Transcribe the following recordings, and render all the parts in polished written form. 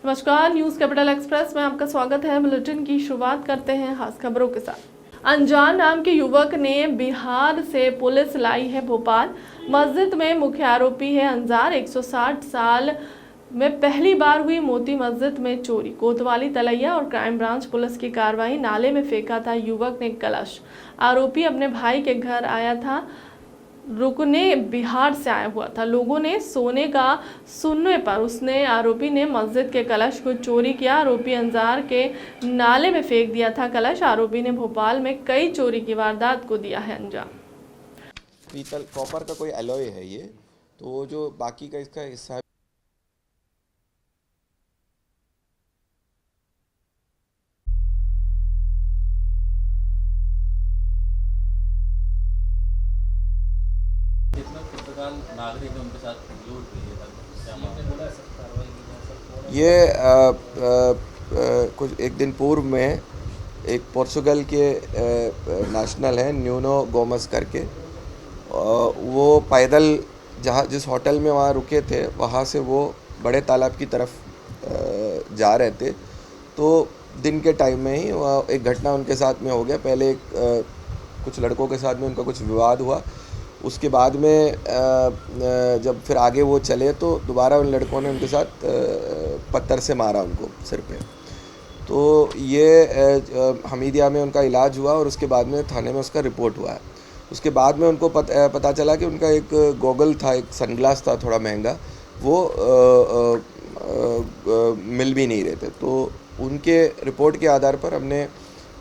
नमस्कार, news capital express में आपका स्वागत है। बुलेटिन की शुरुआत करते हैं खास खबरों के साथ। अनजान नाम के युवक ने बिहार से पुलिस लाई है भोपाल। मस्जिद में मुख्य आरोपी है अंजार। 160 साल में पहली बार हुई मोती मस्जिद में चोरी। कोतवाली तलैया और क्राइम ब्रांच पुलिस की कार्रवाई। नाले में फेंका था युवक ने कलश। आरोपी अपने भाई के घर आया था, रुकने बिहार से आया हुआ था। लोगों ने सोने का सुनने पर आरोपी ने मस्जिद के कलश को चोरी किया। आरोपी अंजार के नाले में फेंक दिया था कलश। आरोपी ने भोपाल में कई चोरी की वारदात को दिया है अंजाम। पीतल कॉपर का कोई एलॉय है ये, तो वो जो बाकी का इसका हिस्सा है। नागरिक है उनके साथ लूट हुई है। ये कुछ एक दिन पूर्व में एक पोर्चुगल के नेशनल हैं न्यूनो गोमस करके, वो पैदल जिस होटल में वहाँ रुके थे वहाँ से वो बड़े तालाब की तरफ जा रहे थे। तो दिन के टाइम में ही वहाँ एक घटना उनके साथ में हो गया। पहले कुछ लड़कों के साथ में उनका कुछ विवाद हुआ। उसके बाद में जब फिर आगे वो चले तो दोबारा उन लड़कों ने उनके साथ पत्थर से मारा उनको सिर पे। तो ये हमीदिया में उनका इलाज हुआ और उसके बाद में थाने में उसका रिपोर्ट हुआ है। उसके बाद में उनको पता चला कि उनका एक गॉगल था, एक सनग्लास था थोड़ा महंगा, वो मिल भी नहीं रहे थे। तो उनके रिपोर्ट के आधार पर हमने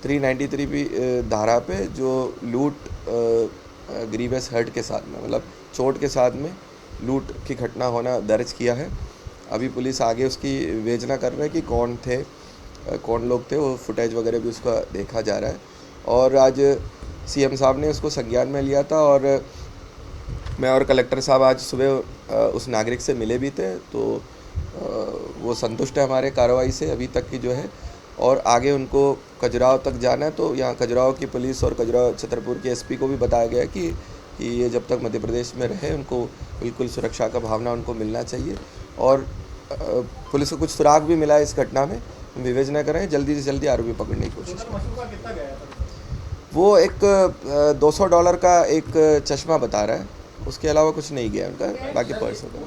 393 भी धारा पे जो लूट ग्रीवियस हर्ट के साथ में, मतलब चोट के साथ में लूट की घटना होना दर्ज किया है। अभी पुलिस आगे उसकी विवेचना कर रहा है कि कौन थे, कौन लोग थे। वो फुटेज वगैरह भी उसका देखा जा रहा है। और आज सीएम साहब ने उसको संज्ञान में लिया था और मैं और कलेक्टर साहब आज सुबह उस नागरिक से मिले भी थे। तो वो संतुष्ट है हमारे कार्रवाई से अभी तक की जो है। और आगे उनको खजुराहो तक जाना है, तो यहाँ खजुराहो की पुलिस और खजुराहो छतरपुर के एसपी को भी बताया गया कि ये जब तक मध्य प्रदेश में रहे उनको बिल्कुल सुरक्षा का भावना उनको मिलना चाहिए। और पुलिस को कुछ सुराग भी मिला है इस घटना में, हम विवेचना करें, जल्दी से जल्दी आरोपी पकड़ने की कोशिश करें। वो एक $200 का एक चश्मा बता रहा है, उसके अलावा कुछ नहीं गया उनका, बाकी पर्स होगा।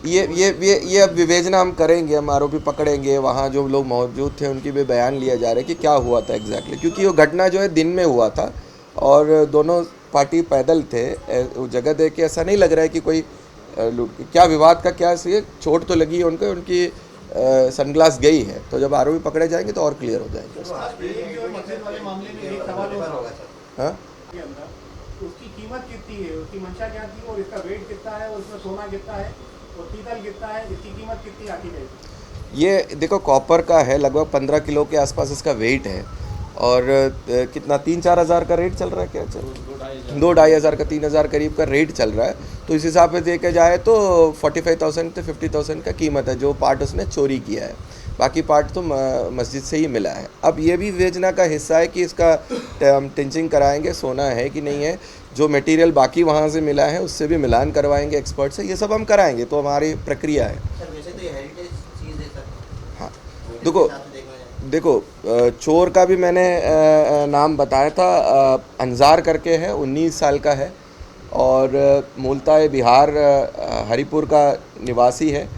ये अब विवेचना हम करेंगे, हम आरोपी पकड़ेंगे। वहाँ जो लोग मौजूद थे उनकी भी बयान लिया जा रहा है कि क्या हुआ था एग्जैक्टली, क्योंकि वो घटना जो है दिन में हुआ था और दोनों पार्टी पैदल थे। जगह देख के ऐसा नहीं लग रहा है कि कोई क्या विवाद का क्या सी चोट तो लगी है उनको, उनकी सनग्लास गई है। तो जब आरोपी पकड़े जाएंगे तो और क्लियर हो जाएंगे। हाँ, उसकी कीमत कितनी है, उसकी मंशा क्या थी और इसका वेट कितना है और इसमें सोना कितना है और पीतल कितना है, इसकी कीमत कितनी आती है? ये देखो कॉपर का है, लगभग 15 किलो के आसपास इसका वेट है। और कितना 3-4 हज़ार का रेट चल रहा है, क्या चल रहा है? 2-2.5 हज़ार का 3 हज़ार करीब का रेट चल रहा है। तो इस हिसाब से देखे जाए तो 45,000 से 50,000 का कीमत है जो पार्ट उसने चोरी किया है। बाकी पार्ट तो मस्जिद से ही मिला है। अब ये भी विवेचना का हिस्सा है कि इसका हम टिंचिंग कराएंगे, सोना है कि नहीं है। जो मटेरियल बाकी वहाँ से मिला है उससे भी मिलान करवाएंगे एक्सपर्ट से, ये सब हम कराएंगे। तो हमारी प्रक्रिया है। वैसे तो ये हेरिटेज चीज़ है सर। हाँ, देखो चोर का भी मैंने नाम बताया था, अंजार करके है, 19 साल का है और मूलतः बिहार हरिपुर का निवासी है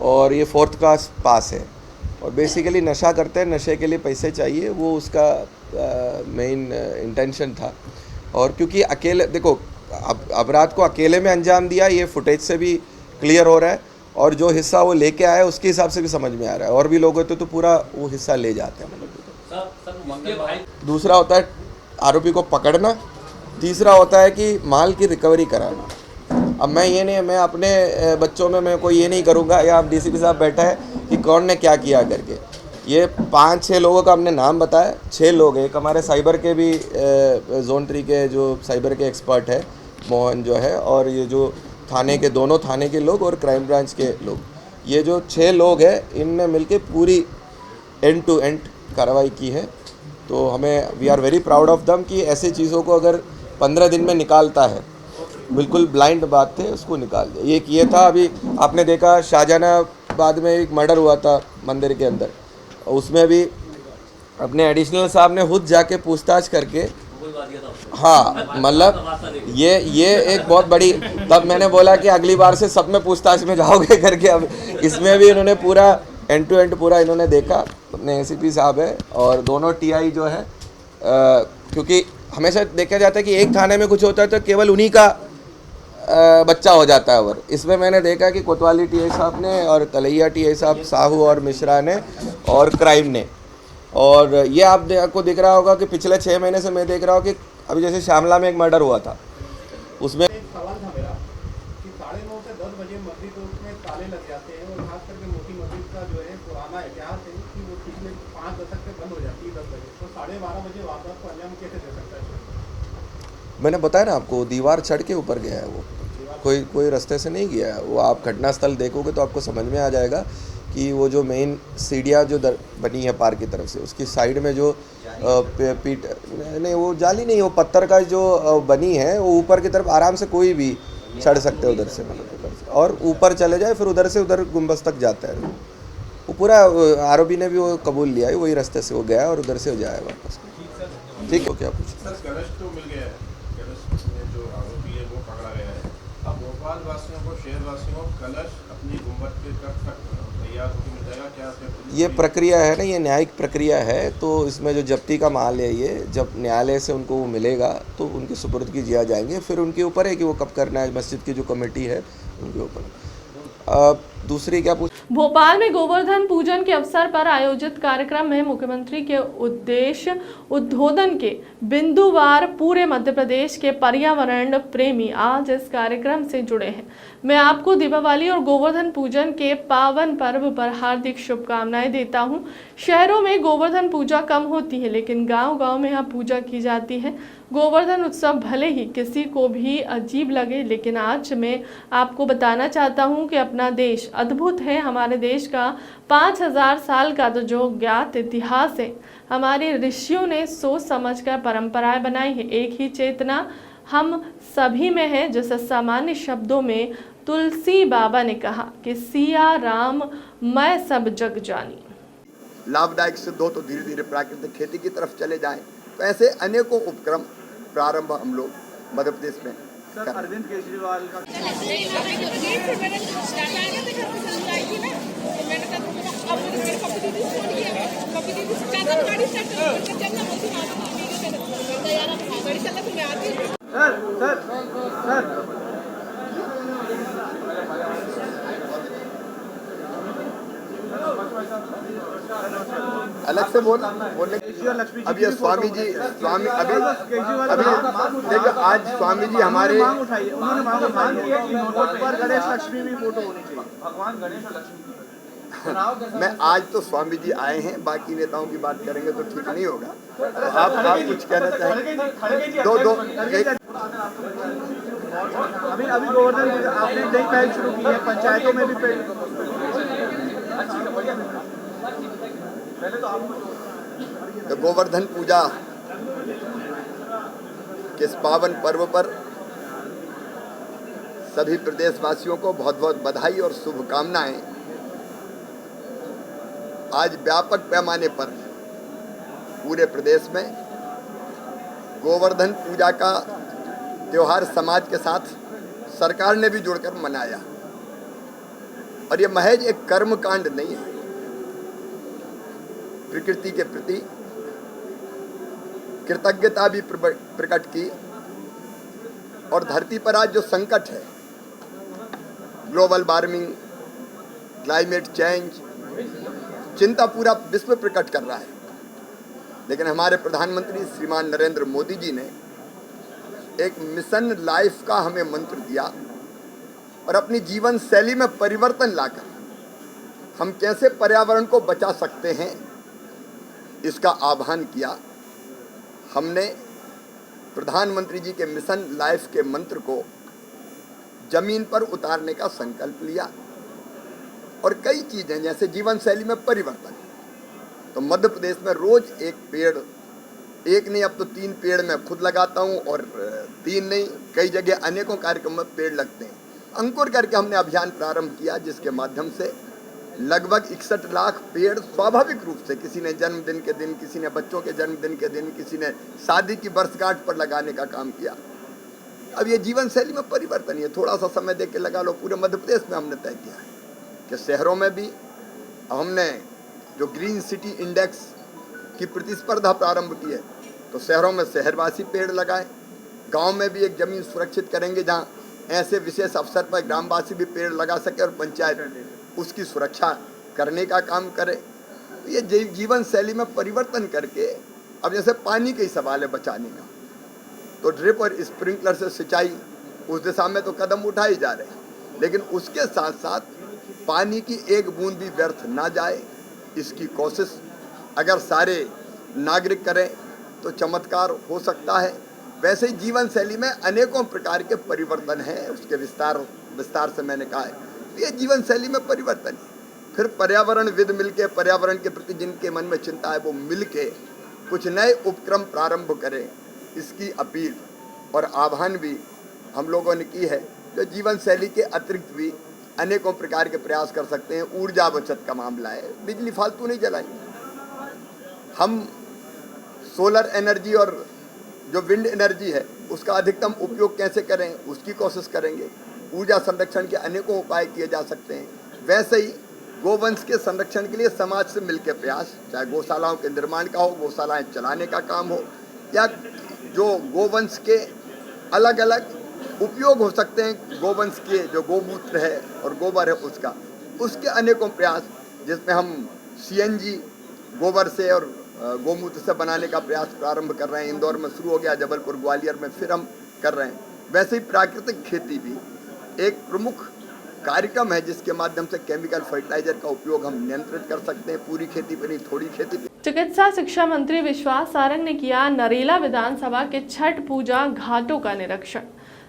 और ये 4th क्लास पास है। और बेसिकली नशा करते हैं, नशे के लिए पैसे चाहिए, वो उसका मेन इंटेंशन था। और क्योंकि अकेले देखो अपराध को अकेले में अंजाम दिया, ये फुटेज से भी क्लियर हो रहा है। और जो हिस्सा वो लेके आया उसके हिसाब से भी समझ में आ रहा है। और भी लोग होते तो पूरा वो हिस्सा ले जाते हैं। दूसरा होता है आरोपी को पकड़ना, तीसरा होता है कि माल की रिकवरी कराना। अब मैं अपने बच्चों में मैं कोई ये नहीं करूँगा, या आप डीसीपी साहब बैठा है कि कौन ने क्या किया करके। ये 5-6 लोगों का हमने नाम बताया, 6 लोग हैं। एक हमारे साइबर के भी जोन 3 के जो साइबर के एक्सपर्ट है मोहन जो है, और ये जो थाने के दोनों थाने के लोग और क्राइम ब्रांच के लोग, ये जो 6 लोग हैं इनने मिलके पूरी एंड टू एंड कार्रवाई की है। तो हमें we are very proud of them कि ऐसे चीज़ों को अगर 15 दिन में निकालता है, बिल्कुल ब्लाइंड बात थे, उसको निकाल दिया। ये था। अभी आपने देखा शाहजहां बाद में एक मर्डर हुआ था मंदिर के अंदर, उसमें भी अपने एडिशनल साहब ने खुद जाके पूछताछ करके, हाँ मतलब ये एक बहुत बड़ी, तब मैंने बोला कि अगली बार से सब में पूछताछ में जाओगे करके। अब इसमें भी इन्होंने पूरा एंड टू एंड पूरा इन्होंने देखा, अपने एसीपी साहब है और दोनों टीआई जो है, क्योंकि हमेशा देखा जाता है कि एक थाने में कुछ होता है तो केवल उन्हीं का बच्चा हो जाता है। और इसमें मैंने देखा कि कोतवाली टीआई साहब ने और तलैया टीआई साहब, साहू और मिश्रा ने और क्राइम ने, और ये आपको दिख रहा होगा कि पिछले 6 महीने से मैं देख रहा हूँ कि अभी जैसे श्यामला में एक मर्डर हुआ था, उसमें एक सवाल था मेरा कि 9:30 से 10 बजे मस्जिद में ताले लग जाते हैं, और खास करके मोती मस्जिद का जो है पुराना इतिहास है कि वो पिछले 5 दशक से बंद हो जाती है 10 बजे, तो 12:30 बजे वारदात को अंजाम कैसे दे सकता है? मैंने बताया ना आपको, दीवार चढ़ के ऊपर गया है वो, कोई रास्ते से नहीं गया है वो। आप घटनास्थल देखोगे तो आपको समझ में आ जाएगा कि वो जो मेन सीढ़ियाँ जो बनी है पार्क की तरफ से, उसकी साइड में जो पीट नहीं, वो जाली नहीं, वो पत्थर का जो बनी है, वो ऊपर की तरफ आराम से कोई भी चढ़ सकते हैं उधर से, मतलब उधर से, और ऊपर चले जाए फिर उधर से उधर गुम्बद तक जाता है वो पूरा। आरोपी ने भी वो कबूल लिया है, वही रास्ते से वो गया और उधर से जाए वापस। ठीक है, क्या पूछ सर, कलश तो मिल गया है, कलश में जो आरोपी है वो पकड़ा गया है। अब भोपाल वासियों को, शहर वासियों को कलश अपनी गुम्बद पे कब तक तैयार होकर मिल जाएगा? क्या ये प्रक्रिया है ना, ये न्यायिक प्रक्रिया है, तो इसमें जो जब्ती का माल है ये जब न्यायालय से उनको वो मिलेगा तो उनकी सुपुर्दगी किया जाएंगे, फिर उनके ऊपर है कि वो कब करना है, मस्जिद की जो कमेटी है उनके ऊपर। दूसरी क्या पूछ, भोपाल में गोवर्धन पूजन के अवसर पर आयोजित कार्यक्रम में मुख्यमंत्री के उद्देश्य उद्बोधन के बिंदुवार पूरे मध्य प्रदेश के पर्यावरण प्रेमी आज इस कार्यक्रम से जुड़े हैं। मैं आपको दीपावली और गोवर्धन पूजन के पावन पर्व पर हार्दिक शुभकामनाएं देता हूं। शहरों में गोवर्धन पूजा कम होती है, लेकिन गांव-गांव में यहाँ पूजा की जाती है। गोवर्धन उत्सव भले ही किसी को भी अजीब लगे, लेकिन आज मैं आपको बताना चाहता हूं कि अपना देश अद्भुत है। हमारे देश का 5000 साल का तो जो ज्ञात इतिहास है, हमारे ऋषियों ने सोच समझकर परंपराएं बनाई है। एक ही चेतना हम सभी में है, जैसे सामान्य शब्दों में तुलसी बाबा ने कहा कि सिया राम मैं सब जग जानी। लाभदायक सिद्ध हो तो धीरे धीरे प्राकृतिक खेती की तरफ चले जाएं। तो ऐसे अनेकों उपक्रम प्रारंभ हम लोग मध्य प्रदेश में कर रहे हैं। अरविंद केजरीवाल का अलग से बोलने अब ये स्वामी जी अभी देखो, आज स्वामी जी हमारे गणेश लक्ष्मी भी फोटो होनी चाहिए, भगवान गणेश और लक्ष्मी। मैं आज तो स्वामी जी आए हैं, बाकी नेताओं की बात करेंगे तो ठीक नहीं होगा। तो आप कुछ कहना चाहेंगे? दो अभी गोवर्धन आपने नई पहल शुरू की है, पंचायतों में भी तो गोवर्धन पूजा के इस पावन पर्व पर सभी प्रदेशवासियों को बहुत बहुत बधाई और शुभकामनाएं। आज व्यापक पैमाने पर पूरे प्रदेश में गोवर्धन पूजा का त्योहार समाज के साथ सरकार ने भी जुड़कर मनाया। और ये महज एक कर्मकांड नहीं है, प्रकृति के प्रति कृतज्ञता भी प्रकट की। और धरती पर आज जो संकट है, ग्लोबल वार्मिंग, क्लाइमेट चेंज, चिंता पूरा विश्व प्रकट कर रहा है। लेकिन हमारे प्रधानमंत्री श्रीमान नरेंद्र मोदी जी ने एक मिशन लाइफ का हमें मंत्र दिया और अपनी जीवन शैली में परिवर्तन लाकर हम कैसे पर्यावरण को बचा सकते हैं, इसका आह्वान किया। हमने प्रधानमंत्री जी के मिशन लाइफ के मंत्र को जमीन पर उतारने का संकल्प लिया। और कई चीज़ें जैसे जीवन शैली में परिवर्तन, तो मध्य प्रदेश में रोज एक पेड़, एक नहीं अब तो 3 पेड़ मैं खुद लगाता हूँ, और 3 नहीं कई जगह अनेकों कार्यक्रम में पेड़ लगते हैं। अंकुर करके हमने अभियान प्रारंभ किया, जिसके माध्यम से लगभग 61 लाख पेड़ स्वाभाविक रूप से किसी ने जन्मदिन के दिन, किसी ने बच्चों के जन्मदिन के दिन, किसी ने शादी की वर्षगांठ पर लगाने का काम किया। अब ये जीवन शैली में परिवर्तन है, थोड़ा सा समय दे के लगा लो। पूरे मध्य प्रदेश में हमने तय किया है कि शहरों में भी हमने जो ग्रीन सिटी इंडेक्स की प्रतिस्पर्धा प्रारंभ की है, तो शहरों में शहरवासी पेड़ लगाएं, गांव में भी एक जमीन सुरक्षित करेंगे जहां ऐसे विशेष अवसर पर ग्रामवासी भी पेड़ लगा सके और पंचायत उसकी सुरक्षा करने का काम करे। तो ये जीवन शैली में परिवर्तन करके, अब जैसे पानी के ही सवाल है बचाने का, तो ड्रिप और स्प्रिंकलर से सिंचाई उस दिशा में तो कदम उठाए जा रहे हैं, लेकिन उसके साथ साथ पानी की एक बूंद भी व्यर्थ ना जाए, इसकी कोशिश अगर सारे नागरिक करें तो चमत्कार हो सकता है। वैसे ही जीवन शैली में अनेकों प्रकार के परिवर्तन हैं, उसके विस्तार से मैंने कहा है। ये जीवन शैली में परिवर्तन है। फिर पर्यावरणविद मिलके, पर्यावरण के प्रति जिनके मन में चिंता है वो मिलके कुछ नए उपक्रम प्रारंभ करें, इसकी अपील और आह्वान भी हम लोगों ने की है। जो जीवन शैली के अतिरिक्त भी अनेकों प्रकार के प्रयास कर सकते हैं। ऊर्जा बचत का मामला है, बिजली फालतू नहीं जलाएंगे हम। सोलर एनर्जी और जो विंड एनर्जी है उसका अधिकतम उपयोग कैसे करें उसकी कोशिश करेंगे। ऊर्जा संरक्षण के अनेकों उपाय किए जा सकते हैं। वैसे ही गोवंश के संरक्षण के लिए समाज से मिलकर प्रयास, चाहे गौशालाओं के निर्माण का हो, गौशालाएं चलाने का काम हो, या जो गोवंश के अलग अलग उपयोग हो सकते हैं, गोवंश के जो गोमूत्र है और गोबर है उसके अनेकों प्रयास, जिसमें हम CNG गोबर से और गोमूत्र से बनाने का प्रयास प्रारंभ कर रहे हैं। इंदौर में शुरू हो गया, जबलपुर ग्वालियर में फिर हम कर रहे हैं। वैसे ही प्राकृतिक खेती भी एक प्रमुख कार्यक्रम है जिसके माध्यम से केमिकल फर्टिलाइजर का उपयोग हम नियंत्रित कर सकते हैं। पूरी खेती पर नहीं, थोड़ी खेती पर। चिकित्सा शिक्षा मंत्री विश्वास सारंग ने किया नरेला विधानसभा के छठ पूजा घाटों का निरीक्षण।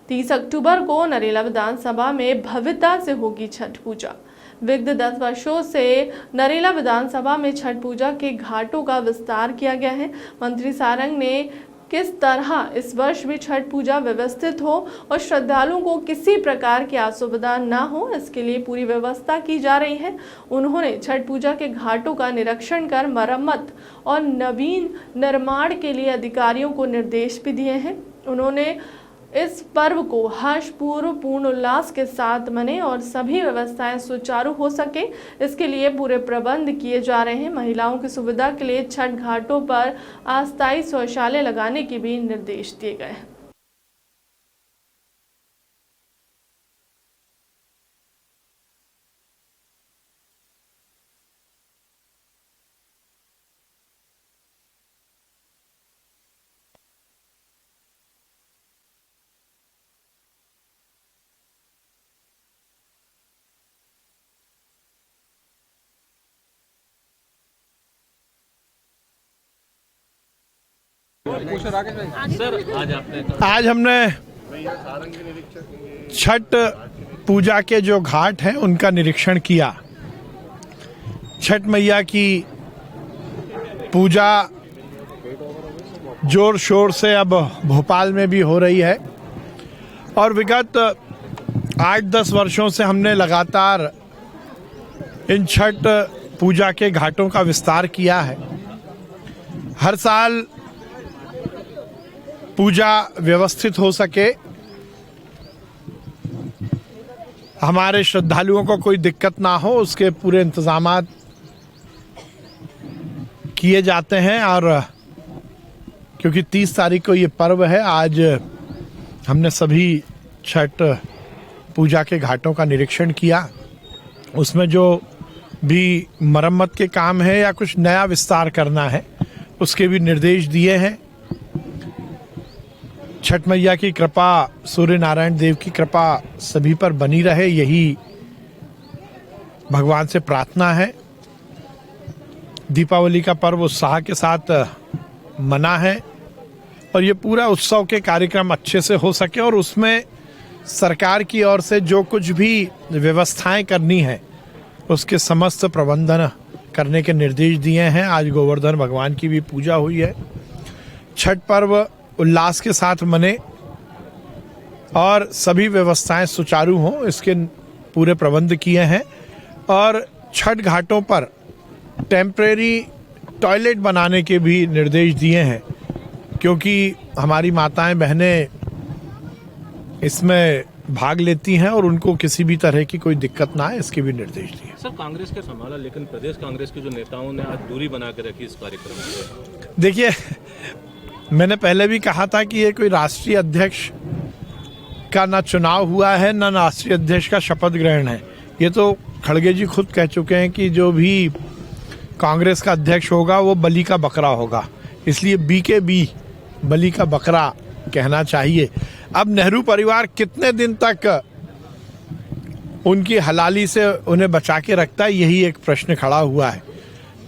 30 अक्टूबर को नरेला विधानसभा में भव्यता से होगी छठ पूजा। विगत 10 वर्षों से नरेला विधानसभा में छठ पूजा के घाटों का विस्तार किया गया है। मंत्री सारंग ने किस तरह इस वर्ष भी छठ पूजा व्यवस्थित हो और श्रद्धालुओं को किसी प्रकार की असुविधा न हो, इसके लिए पूरी व्यवस्था की जा रही है। उन्होंने छठ पूजा के घाटों का निरीक्षण कर मरम्मत और नवीन निर्माण के लिए अधिकारियों को निर्देश भी दिए हैं। उन्होंने इस पर्व को हर्षपूर्व पूर्ण उल्लास के साथ मने और सभी व्यवस्थाएं सुचारू हो सके, इसके लिए पूरे प्रबंध किए जा रहे हैं। महिलाओं की सुविधा के लिए छठ घाटों पर अस्थायी शौचालय लगाने के भी निर्देश दिए गए हैं। आज हमने छठ पूजा के जो घाट हैं उनका निरीक्षण किया। छठ मैया की पूजा जोर शोर से अब भोपाल में भी हो रही है और विगत 8-10 वर्षों से हमने लगातार इन छठ पूजा के घाटों का विस्तार किया है। हर साल पूजा व्यवस्थित हो सके, हमारे श्रद्धालुओं को कोई दिक्कत ना हो, उसके पूरे इंतजामात किए जाते हैं। और क्योंकि 30 तारीख को ये पर्व है, आज हमने सभी छठ पूजा के घाटों का निरीक्षण किया। उसमें जो भी मरम्मत के काम है या कुछ नया विस्तार करना है उसके भी निर्देश दिए हैं। छठ मैया की कृपा, सूर्य नारायण देव की कृपा सभी पर बनी रहे, यही भगवान से प्रार्थना है। दीपावली का पर्व उत्साह के साथ मना है और ये पूरा उत्सव के कार्यक्रम अच्छे से हो सके और उसमें सरकार की ओर से जो कुछ भी व्यवस्थाएं करनी है उसके समस्त प्रबंधन करने के निर्देश दिए हैं। आज गोवर्धन भगवान की भी पूजा हुई है। छठ पर्व उल्लास के साथ मने और सभी व्यवस्थाएं सुचारू हों, इसके पूरे प्रबंध किए हैं। और छठ घाटों पर टेम्परेरी टॉयलेट बनाने के भी निर्देश दिए हैं, क्योंकि हमारी माताएं बहनें इसमें भाग लेती हैं और उनको किसी भी तरह की कोई दिक्कत ना आए, इसके भी निर्देश दिए। सर, कांग्रेस के संभाला, लेकिन प्रदेश कांग्रेस के जो नेताओं ने आज दूरी बना के रखी इस कार्यक्रम से। देखिए, मैंने पहले भी कहा था कि ये कोई राष्ट्रीय अध्यक्ष का ना चुनाव हुआ है, ना राष्ट्रीय अध्यक्ष का शपथ ग्रहण है। ये तो खड़गे जी खुद कह चुके हैं कि जो भी कांग्रेस का अध्यक्ष होगा वो बलि का बकरा होगा, इसलिए BKB बलि का बकरा कहना चाहिए। अब नेहरू परिवार कितने दिन तक उनकी हलाली से उन्हें बचा के रखता है, यही एक प्रश्न खड़ा हुआ है।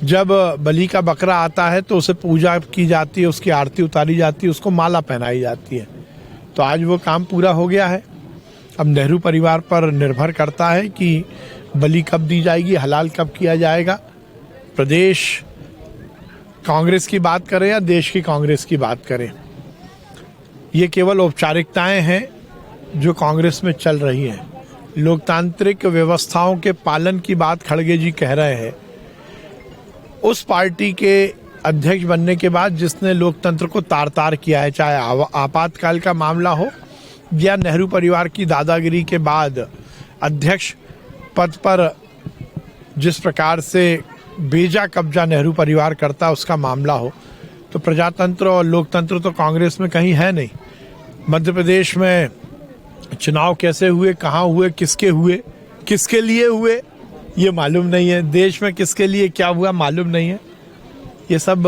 जब बलि का बकरा आता है तो उसे पूजा की जाती है, उसकी आरती उतारी जाती है, उसको माला पहनाई जाती है। तो आज वो काम पूरा हो गया है। अब नेहरू परिवार पर निर्भर करता है कि बलि कब दी जाएगी, हलाल कब किया जाएगा। प्रदेश कांग्रेस की बात करें या देश की कांग्रेस की बात करें, ये केवल औपचारिकताएं हैं जो कांग्रेस में चल रही हैं। लोकतांत्रिक व्यवस्थाओं के पालन की बात खड़गे जी कह रहे हैं। उस पार्टी के अध्यक्ष बनने के बाद जिसने लोकतंत्र को तार तार किया है, चाहे आपातकाल का मामला हो या नेहरू परिवार की दादागिरी के बाद अध्यक्ष पद पर जिस प्रकार से बेजा कब्जा नेहरू परिवार करता उसका मामला हो, तो प्रजातंत्र और लोकतंत्र तो कांग्रेस में कहीं है नहीं। मध्य प्रदेश में चुनाव कैसे हुए, कहाँ हुए, किसके हुए, किसके लिए हुए, ये मालूम नहीं है। देश में किसके लिए क्या हुआ मालूम नहीं है। ये सब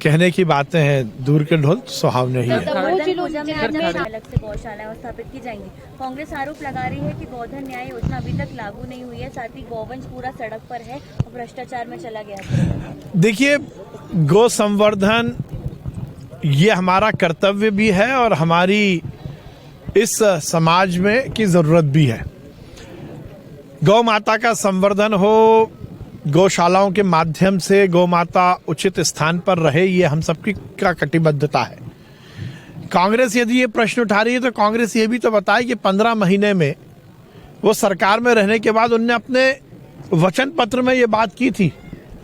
कहने की बातें हैं, दूर के ढोल सुहावने ही है। अलग से गौशालाएं स्थापित की जाएंगी। कांग्रेस आरोप लगा रही है कि गोधन न्याय योजना अभी तक लागू नहीं हुई है, साथ ही गौवंश पूरा सड़क पर है और भ्रष्टाचार में चला गया। देखिए, गौ संवर्धन ये हमारा कर्तव्य भी है और हमारी इस समाज में की जरूरत भी है। गौ माता का संवर्धन हो, गौशालाओं के माध्यम से गौ माता उचित स्थान पर रहे, ये हम सबकी का कटिबद्धता है। कांग्रेस यदि ये प्रश्न उठा रही है तो कांग्रेस ये भी तो बताए कि 15 महीने में वो सरकार में रहने के बाद उनने अपने वचन पत्र में ये बात की थी,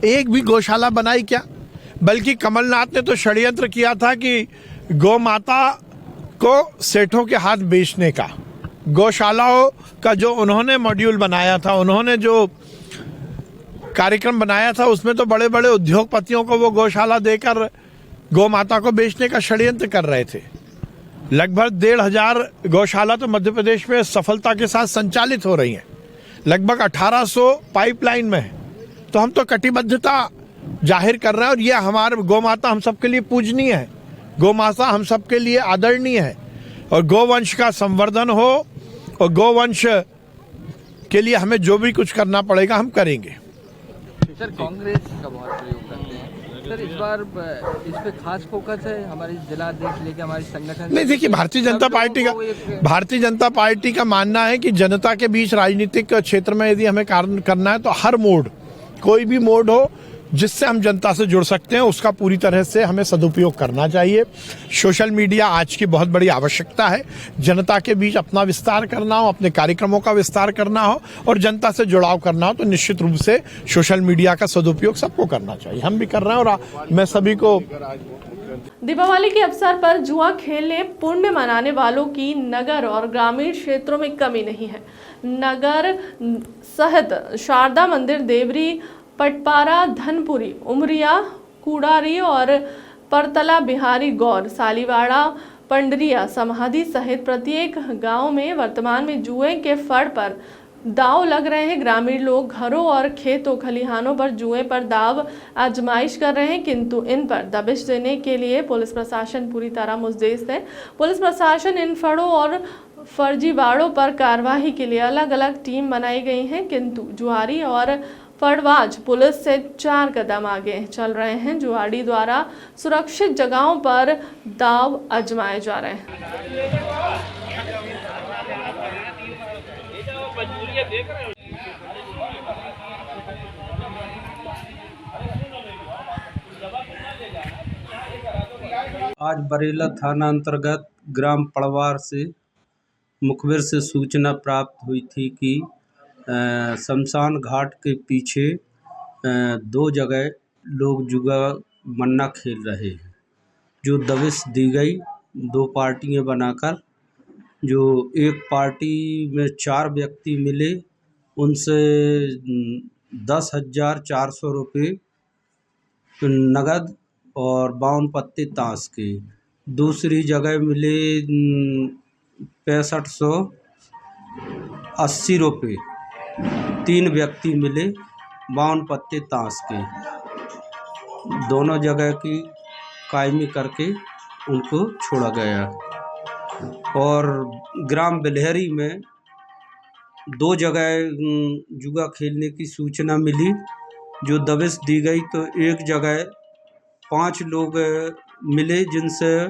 एक भी गौशाला बनाई क्या? बल्कि कमलनाथ ने तो षड्यंत्र किया था कि गौ माता को सेठों के हाथ बेचने का। गौशालाओं का जो उन्होंने मॉड्यूल बनाया था, उन्होंने जो कार्यक्रम बनाया था, उसमें तो बड़े बड़े उद्योगपतियों को वो गौशाला देकर गौ माता को बेचने का षड्यंत्र कर रहे थे। लगभग 1500 गौशाला तो मध्य प्रदेश में सफलता के साथ संचालित हो रही हैं, लगभग 1800 पाइपलाइन में है। तो हम तो कटिबद्धता जाहिर कर रहे हैं और ये हमारे गौ माता हम सबके लिए पूजनीय है, गौ माता हम सबके लिए आदरणीय है और गौवंश का संवर्धन हो और गौवंश के लिए हमें जो भी कुछ करना पड़ेगा हम करेंगे। सर, कांग्रेस का बहुत प्रयोग करते हैं सर, इस बार इस पे खास फोकस है हमारे जिला अध्यक्ष लेके हमारे संगठन। नहीं, देखिए, भारतीय जनता पार्टी का मानना है कि जनता के बीच राजनीतिक क्षेत्र में यदि हमें कार्य करना है तो हर मोड, कोई भी मोड हो जिससे हम जनता से जुड़ सकते हैं, उसका पूरी तरह से हमें सदुपयोग करना चाहिए। सोशल मीडिया आज की बहुत बड़ी आवश्यकता है। जनता के बीच अपना विस्तार करना हो, अपने कार्यक्रमों का विस्तार करना हो और जनता से जुड़ाव करना हो तो निश्चित रूप से सोशल मीडिया का सदुपयोग सबको करना चाहिए। हम भी कर रहे हैं और मैं सभी को। दीपावली के अवसर पर जुआ खेलने पुण्य मनाने वालों की नगर और ग्रामीण क्षेत्रों में कमी नहीं है। नगर सहित शारदा मंदिर, देवरी, पटपारा, धनपुरी, उमरिया, कुड़ारी और परतला, बिहारी गौर, सालीवाड़ा, पंडरिया, समाधि सहित प्रत्येक गांव में वर्तमान में जुए के फड़ पर दांव लग रहे हैं। ग्रामीण लोग घरों और खेतों खलिहानों पर जुए पर दाव आजमाइश कर रहे हैं, किंतु इन पर दबिश देने के लिए पुलिस प्रशासन पूरी तरह मुस्तैद है। पुलिस प्रशासन इन फड़ों और फर्जीवाड़ों पर कार्रवाई के लिए अलग अलग टीम बनाई गई है, किंतु जुआरी और फड़वाज पुलिस से 4 कदम आगे चल रहे हैं। जुआड़ी द्वारा सुरक्षित जगहों पर दाव आजमाए जा रहे हैं। आज बरेला थाना अंतर्गत ग्राम पड़वार से मुखबिर से सूचना प्राप्त हुई थी कि शमशान घाट के पीछे 2 जगह लोग जुआ मन्ना खेल रहे हैं, जो दबिश दी गई 2 पार्टियां बनाकर। जो एक पार्टी में 4 व्यक्ति मिले, उनसे 10,400 रुपये नगद और 52 पत्ते ताश के। दूसरी जगह मिले 6580 रुपये। 3 व्यक्ति मिले 52 पत्ते ताश के। दोनों जगह की कायमी करके उनको छोड़ा गया। और ग्राम बिलहरी में 2 जगह जुआ खेलने की सूचना मिली, जो दबिश दी गई। तो एक जगह 5 लोग मिले, जिनसे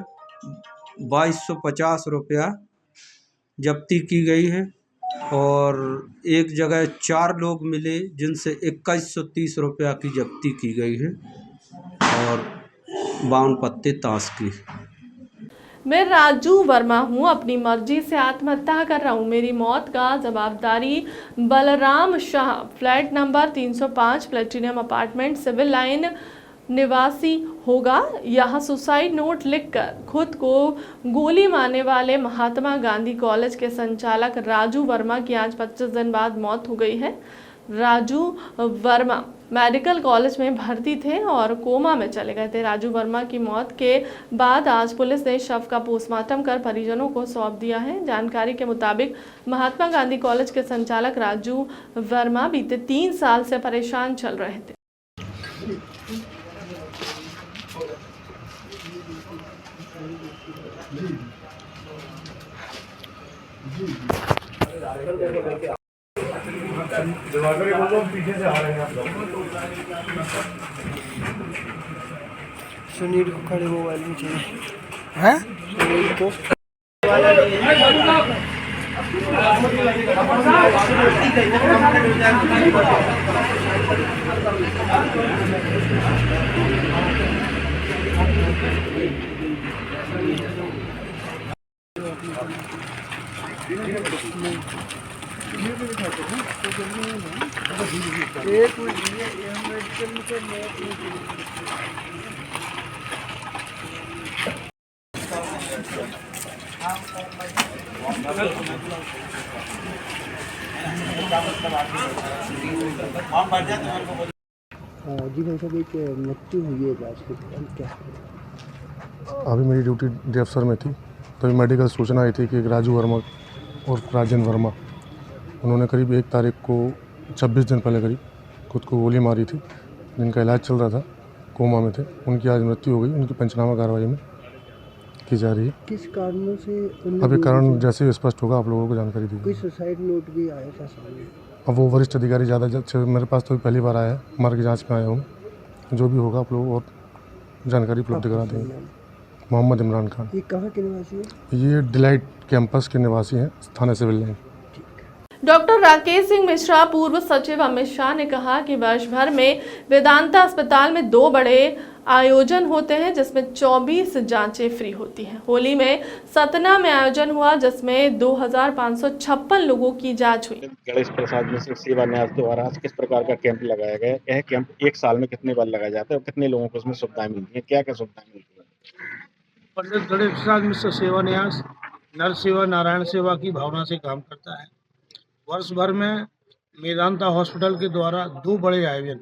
2250 रुपया जब्ती की गई है। और एक जगह 4 लोग मिले, जिनसे 2130 रुपया की जब्ती की गई है और 52 पत्ते ताश की। मैं राजू वर्मा हूँ, अपनी मर्जी से आत्महत्या कर रहा हूँ। मेरी मौत का जवाबदारी Balram Shah, flat number 305, platinum apartment, civil line निवासी होगा। यहाँ सुसाइड नोट लिखकर खुद को गोली मारने वाले महात्मा गांधी कॉलेज के संचालक राजू वर्मा की आज 25 दिन बाद मौत हो गई है। राजू वर्मा मेडिकल कॉलेज में भर्ती थे और कोमा में चले गए थे। राजू वर्मा की मौत के बाद आज पुलिस ने शव का पोस्टमार्टम कर परिजनों को सौंप दिया है। जानकारी के मुताबिक महात्मा गांधी कॉलेज के संचालक राजू वर्मा बीते 3 साल से परेशान चल रहे थे। पीछे से आ रहे हैं आप लोग। सुनील को खड़े मोबाइल में चाहिए है। सुनील को एक जी भाई साहब, एक मृत्यु हुई है आज के क्या? अभी मेरी ड्यूटी डे अफसर में थी, तभी मेडिकल सूचना आई थी कि एक राजू वर्मा और राजेंद्र वर्मा, उन्होंने करीब 1 तारीख को 26 दिन पहले करीब खुद को गोली मारी थी, जिनका इलाज चल रहा था, कोमा में थे। उनकी आज मृत्यु हो गई। उनकी पंचनामा कार्रवाई में की जा रही है। किस कारणों से? अभी कारण जैसे ही स्पष्ट होगा आप लोगों को जानकारी दी। कोई सुसाइड नोट भी आया था सामने? अब वो वरिष्ठ अधिकारी ज़्यादा मेरे पास तो पहली बार आया है, मर्ग जाँच में आया हूँ। जो भी होगा आप लोगों को और जानकारी उपलब्ध करा देंगे। मोहम्मद इमरान खान। ये कहाँ के निवासी हैं? ये डिलाइट कैंपस के निवासी हैं, थाना civil line. Doctor Rakesh Singh Mishra, पूर्व सचिव अमित शाह ने कहा कि वर्ष भर में वेदांता अस्पताल में 2 बड़े आयोजन होते हैं, जिसमें 24 जांचें फ्री होती हैं। होली में सतना में आयोजन हुआ, जिसमें 2556 लोगों की जांच हुई। गणेश प्रसाद मिश्र सेवा न्यास द्वारा किस प्रकार का कैंप लगाया गया? यह कैंप 1 साल में कितने बार लगाया जाता है और कितने लोगों को इसमें सुविधाएं मिलती हैं? क्या क्या सुविधाएं मिलती हैं? पंडित गणेश प्रसाद मिश्र सेवा न्यास नर सेवा नारायण सेवा की भावना से काम करता है। वर्ष भर में मेदांता हॉस्पिटल के द्वारा 2 बड़े आयोजन,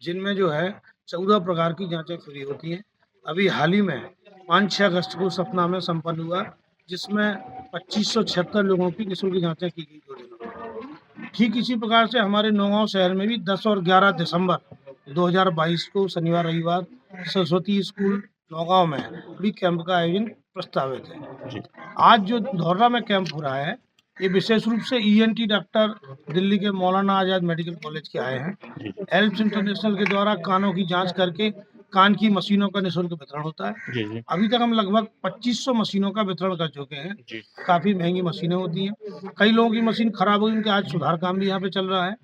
जिनमें जो है 14 प्रकार की जांचें फ्री होती हैं। अभी हाल ही में 5-6 अगस्त को सतना में संपन्न हुआ, जिसमें 2576 लोगों की निःशुल्क जांचें की गई 2 दिनों। ठीक इसी प्रकार से हमारे नौगांव शहर में भी 10 और 11 दिसंबर 2022 को शनिवार रविवार सरस्वती स्कूल नौगांव में भी कैंप का आयोजन प्रस्तावित है। आज जो धौररा में कैंप हो रहा है, ये विशेष रूप से ENT डॉक्टर दिल्ली के मौलाना आजाद मेडिकल कॉलेज के आए हैं। हेल्प्स इंटरनेशनल के द्वारा कानों की जांच करके कान की मशीनों का निःशुल्क वितरण होता है। अभी तक हम लगभग 2500 मशीनों का वितरण कर चुके हैं। काफी महंगी मशीनें होती हैं। कई लोगों की मशीन खराब हुई, उनके आज सुधार काम भी यहाँ पे चल रहा है।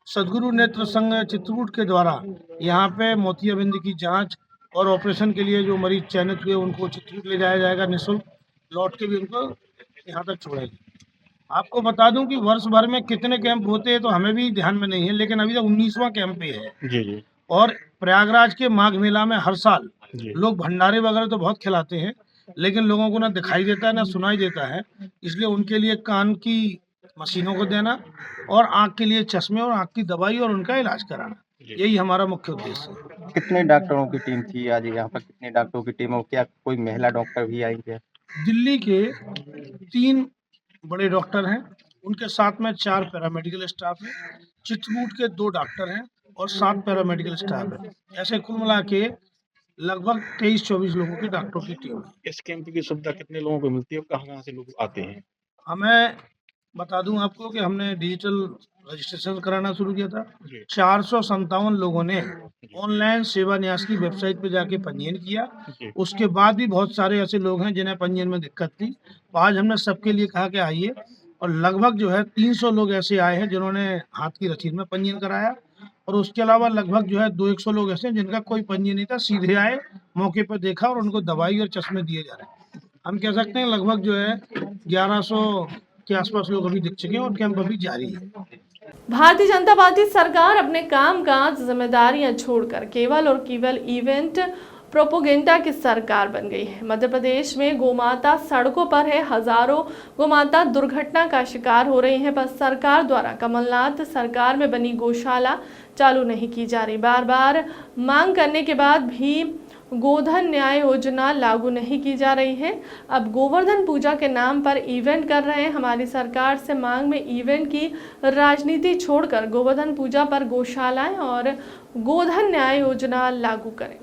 सदगुरु नेत्र संघ चित्रकूट के द्वारा यहाँ पे मोतियाबिंद की जाँच और ऑपरेशन के लिए जो मरीज चयनित हुए उनको चित्रकूट ले जाया जाएगा निःशुल्क। लौट के भी उनको यहाँ तक छोड़ेंगे। आपको बता दूं कि वर्ष भर में कितने कैंप होते हैं तो हमें भी ध्यान में नहीं है, लेकिन अभी तक 19वां कैंप पे है। जी जी और प्रयागराज के माघ मेला में हर साल जी। लोग भंडारे वगैरह तो बहुत खिलाते हैं, लेकिन लोगों को ना दिखाई देता है ना सुनाई देता है, इसलिए उनके लिए कान की मशीनों को देना और आँख के लिए चश्मे और आँख की दवाई और उनका इलाज कराना, यही हमारा मुख्य उद्देश्य है। कितने डॉक्टरों की टीम थी आज यहाँ पर? कितने डॉक्टरों की टीम, और क्या कोई महिला डॉक्टर भी आई है? दिल्ली के 3 बड़े डॉक्टर हैं, उनके साथ में 4 पैरामेडिकल स्टाफ है, चित्रकूट के 2 डॉक्टर हैं और 7 पैरामेडिकल स्टाफ है। ऐसे कुल मिला के लगभग 23-24 लोगों की डॉक्टरों की टीम है। इस कैंप की सुविधा कितने लोगों को मिलती है और कहाँ से लोग आते हैं? हमें बता दूं आपको कि हमने डिजिटल रजिस्ट्रेशन कराना शुरू किया था। 457 लोगों ने ऑनलाइन सेवा न्यास की वेबसाइट पे जाके पंजीयन किया। उसके बाद भी बहुत सारे ऐसे लोग हैं जिन्हें पंजीयन में दिक्कत थी, तो आज हमने सबके लिए कहा कि आइए, और लगभग जो है 300 लोग ऐसे आए हैं जिन्होंने हाथ की रसीद में पंजीयन कराया, और उसके अलावा लगभग जो है 200 लोग ऐसे हैं जिनका कोई पंजीयन नहीं था, सीधे आए, मौके पर देखा और उनको दवाई और चश्मे दिए जा रहे हैं। हम कह सकते हैं लगभग जो है 1100 के आसपास लोग अभी दिख चुके हैं और कैंप अभी जारी है। भारतीय जनता पार्टी सरकार अपने कामकाज जिम्मेदारियां छोड़कर केवल और केवल इवेंट प्रोपोगेंडा की सरकार बन गई है। मध्य प्रदेश में गोमाता सड़कों पर है, हजारों गोमाता दुर्घटना का शिकार हो रही हैं, बस सरकार द्वारा कमलनाथ सरकार में बनी गौशाला चालू नहीं की जा रही। बार बार मांग करने के बाद भी गोधन न्याय योजना लागू नहीं की जा रही है। अब गोवर्धन पूजा के नाम पर इवेंट कर रहे हैं। हमारी सरकार से मांग में इवेंट की राजनीति छोड़कर गोवर्धन पूजा पर गौशालाएं और गोधन न्याय योजना लागू करें।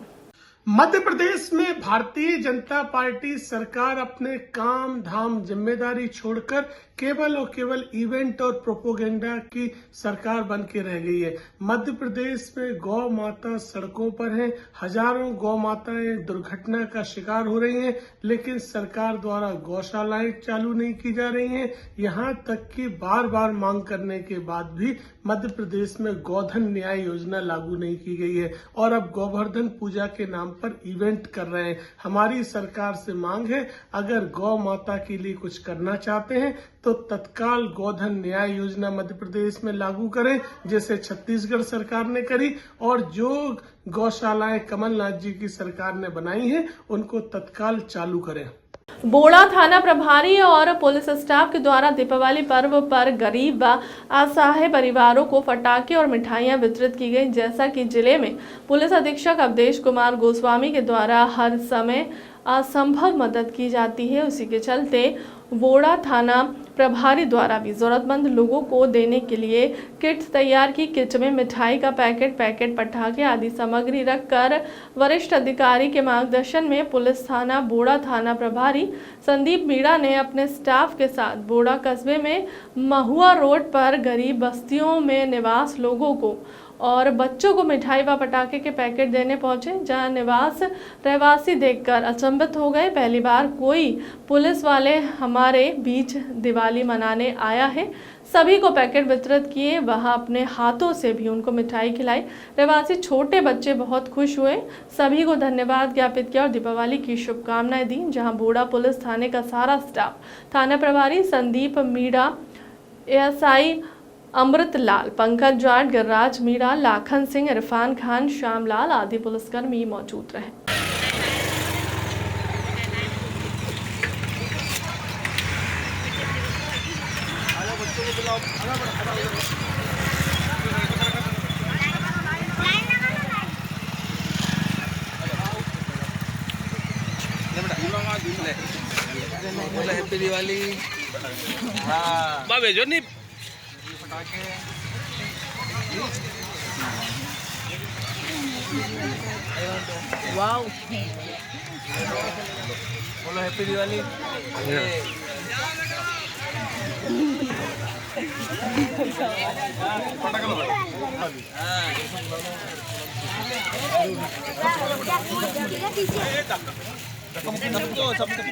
मध्य प्रदेश में भारतीय जनता पार्टी सरकार अपने काम धाम जिम्मेदारी छोड़कर केवल और केवल इवेंट और प्रोपोगेंडा की सरकार बन के रह गई है। मध्य प्रदेश में गौ माता सड़कों पर हैं, हजारों गौ माताएं दुर्घटना का शिकार हो रही हैं, लेकिन सरकार द्वारा गौशालाएं चालू नहीं की जा रही हैं। यहां तक कि बार बार मांग करने के बाद भी मध्य प्रदेश में गोधन न्याय योजना लागू नहीं की गई है और अब गोवर्धन पूजा के नाम पर इवेंट कर रहे हैं। हमारी सरकार से मांग है, अगर गौ माता के लिए कुछ करना चाहते हैं तो तत्काल गोधन न्याय योजना मध्य प्रदेश में लागू करें, जैसे छत्तीसगढ़ सरकार ने करी, और जो गौशालाएं कमलनाथ जी की सरकार ने बनाई हैं उनको तत्काल चालू करें। बोड़ा थाना प्रभारी और पुलिस स्टाफ के द्वारा दीपावली पर्व पर गरीब व असहाय परिवारों को पटाखे और मिठाइयां वितरित की गई। जैसा कि जिले में पुलिस अधीक्षक अवधेश कुमार गोस्वामी के द्वारा हर समय असंभव मदद की जाती है, उसी के चलते बोड़ा थाना प्रभारी द्वारा भी जरूरतमंद लोगों को देने के लिए किट तैयार की। किट में मिठाई का पैकेट, पटाखे आदि सामग्री रखकर वरिष्ठ अधिकारी के मार्गदर्शन में पुलिस थाना बोड़ा थाना प्रभारी संदीप मीणा ने अपने स्टाफ के साथ बोड़ा कस्बे में महुआ रोड पर गरीब बस्तियों में निवास लोगों को और बच्चों को मिठाई व पटाखे के पैकेट देने पहुंचे, जहां निवास रहवासी देखकर अचंभित हो गए। पहली बार कोई पुलिस वाले हमारे बीच दिवाली मनाने आया है। सभी को पैकेट वितरित किए, वहां अपने हाथों से भी उनको मिठाई खिलाई। रहवासी छोटे बच्चे बहुत खुश हुए, सभी को धन्यवाद ज्ञापित किया और दीपावली की शुभकामनाएं दी। जहां बोड़ा पुलिस थाने का सारा स्टाफ, थाना प्रभारी संदीप मीणा, एएसआई अमृत लाल, पंकज जाट, गिरिराज मीणा, लाखन सिंह, इरफान खान, श्यामलाल आदि पुलिसकर्मी मौजूद रहे। हैप्पी दिवाली। भेजो नहीं वाओ, बोलो हैप्पी दिवाली।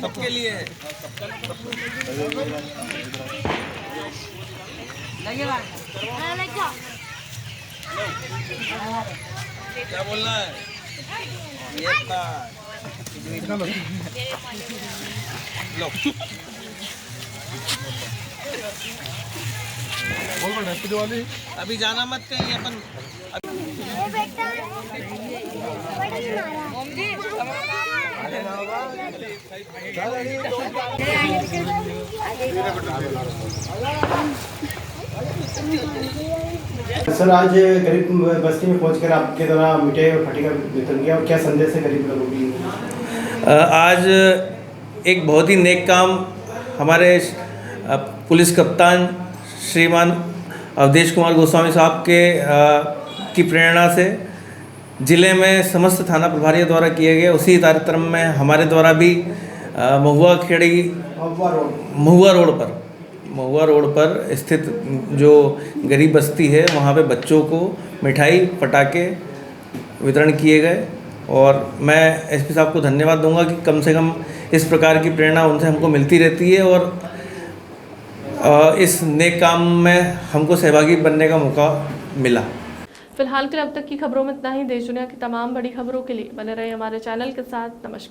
सबके लिए क्या बोलना है? लो अभी जाना मत कहीं अपन। सर, आज गरीब बस्ती में पहुंचकर आपके द्वारा मिठाई और फटी का वितरण किया, और क्या संदेश है गरीब लोगों की? आज एक बहुत ही नेक काम हमारे पुलिस कप्तान श्रीमान अवधेश कुमार गोस्वामी साहब की प्रेरणा से ज़िले में समस्त थाना प्रभारियों द्वारा किए गए। उसी कार्यक्रम में हमारे द्वारा भी महुआ रोड पर स्थित जो गरीब बस्ती है वहाँ पे बच्चों को मिठाई पटाखे वितरण किए गए। और मैं एसपी साहब को धन्यवाद दूंगा कि कम से कम इस प्रकार की प्रेरणा उनसे हमको मिलती रहती है और इस नेक काम में हमको सहभागी बनने का मौका मिला। फिलहाल के लिए अब तक की खबरों में इतना ही। देश दुनिया की तमाम बड़ी खबरों के लिए बने रहे हमारे चैनल के साथ। नमस्कार।